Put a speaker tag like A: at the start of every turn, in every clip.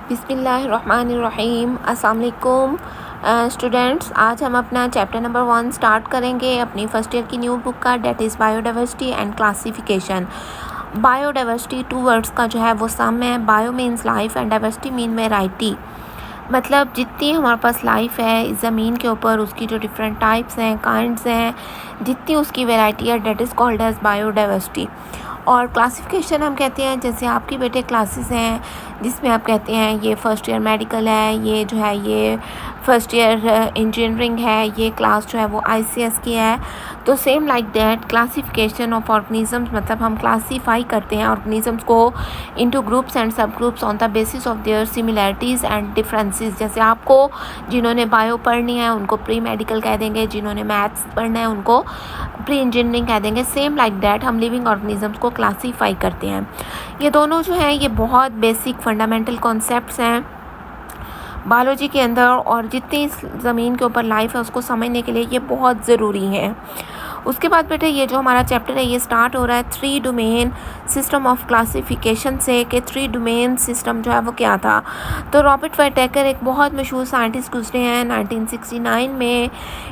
A: बिस्मिल्लाहिर्रहमानिर्रहीम। अस्सलाम वालेकुम स्टूडेंट्स, आज हम अपना चैप्टर नंबर 1 स्टार्ट करेंगे अपनी फ़र्स्ट ईयर की न्यू बुक का, that is biodiversity and classification. Biodiversity 2 words का जो है वो सम है। Bio means life and diversity mean variety. मतलब जितनी हमारे पास लाइफ है इस ज़मीन के ऊपर, उसकी जो डिफरेंट टाइप्स हैं, काइंड्स हैं, जितनी उसकी वैरायटी है, that is called as biodiversity. और क्लासिफिकेशन हम कहते हैं, जैसे आपकी बेटे क्लासेस हैं जिसमें आप कहते हैं ये फ़र्स्ट ईयर मेडिकल है, ये जो है ये फ़र्स्ट ईयर इंजीनियरिंग है, ये क्लास जो है वो ICS की है। तो same like that classification of organisms, मतलब हम क्लासीफाई करते हैं ऑर्गेनिज़म्स को इनटू ग्रुप्स एंड सब groups on the basis of their similarities and differences. जैसे आपको जिन्होंने बायो पढ़नी है उनको प्री मेडिकल कह देंगे, जिन्होंने मैथ्स पढ़ना है उनको प्री इंजीनियरिंग कह देंगे। सेम लाइक दैट हम लिविंग ऑर्गेनिज़म्स को क्लासीफाई करते हैं। ये दोनों जो हैं ये बहुत बेसिक फंडामेंटल कॉन्सेप्ट्स हैं बायोलॉजी के अंदर, और जितनी ज़मीन के ऊपर लाइफ है उसको समझने के लिए ये बहुत ज़रूरी है। उसके बाद बेटे ये जो हमारा चैप्टर है ये स्टार्ट हो रहा है 3 डोमेन सिस्टम ऑफ क्लासिफिकेशन से, कि 3 डोमेन सिस्टम जो है वो क्या था। तो रॉबर्ट वाइटेकर एक बहुत मशहूर साइंटिस्ट गुजरे हैं 1969 में।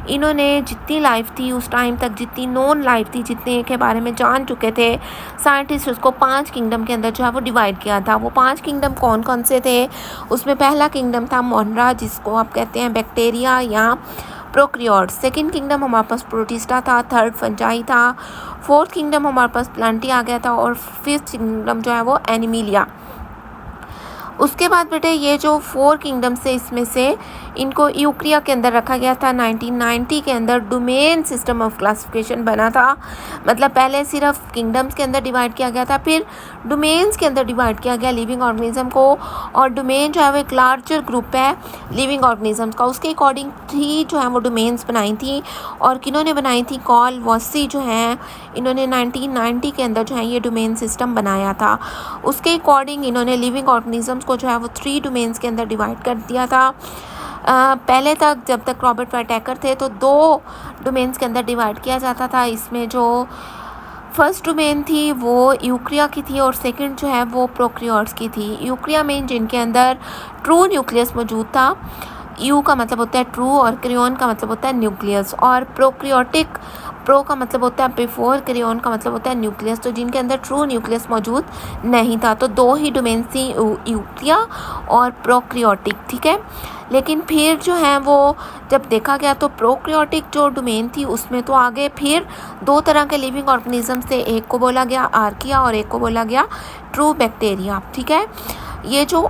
A: इन्होंने जितनी लाइफ थी उस टाइम तक, जितनी नॉन लाइफ थी, जितने के बारे में जान चुके थे साइंटिस्ट, उसको 5 किंगडम के अंदर जो है वो डिवाइड किया था। वो 5 किंगडम कौन कौन से थे? उसमें पहला किंगडम था मोनरा, जिसको आप कहते हैं बैक्टीरिया या प्रोक्रियोट्स। सेकंड किंगडम हमारे पास प्रोटिस्टा था। थर्ड फंजाई था। फोर्थ किंगडम हमारे पास प्लांटी आ गया था। और फिफ्थ किंगडम जो है वो एनिमिलिया। उसके बाद बेटे ये जो 4 किंगडम से, इसमें से इनको यूक्रिया के अंदर रखा गया था। 1990 के अंदर डोमेन सिस्टम ऑफ क्लासिफिकेशन बना था। मतलब पहले सिर्फ किंगडम्स के अंदर डिवाइड किया गया था, फिर डोमेन्स के अंदर डिवाइड किया गया लिविंग ऑर्गेनिज्म को। और डोमेन जो है वो एक लार्जर ग्रुप है लिविंग ऑर्गेनिजम्स का। उसके अकॉर्डिंग 3 जो है वो डोमेन्स बनाई थी। और किन्होंने बनाई थी? कॉल वॉसी जो हैं, इन्होंने 1990 के अंदर जो है ये डोमेन सिस्टम बनाया था। उसके अकॉर्डिंग इन्होंने लिविंग ऑर्गेनिजम्स को जो है वो 3 डोमेन्स के अंदर डिवाइड कर दिया था। पहले तक जब तक रॉबर्ट वाइटेकर थे तो 2 डोमेन्स के अंदर डिवाइड किया जाता था। इसमें जो फर्स्ट डोमेन थी वो यूक्रिया की थी, और सेकंड जो है वो प्रोक्रियोट्स की थी। यूक्रिया में जिनके अंदर ट्रू न्यूक्लियस मौजूद था, यू का मतलब होता है ट्रू और क्रियोन का मतलब होता है न्यूक्लियस। और प्रोक्रियोटिक, प्रो का मतलब होता है बिफोर, क्रियोन का मतलब होता है न्यूक्लियस, तो जिनके अंदर ट्रू न्यूक्लियस मौजूद नहीं था। तो 2 ही डोमेन थी, यूक्रिया और प्रोक्रियोटिक, ठीक है। लेकिन फिर जो है वो जब देखा गया तो प्रोक्रियोटिक जो डोमेन थी उसमें तो आगे फिर 2 तरह के लिविंग ऑर्गेनिज्म थे। एक को बोला गया आर्किया और एक को बोला गया ट्रू बैक्टीरिया, ठीक है। ये जो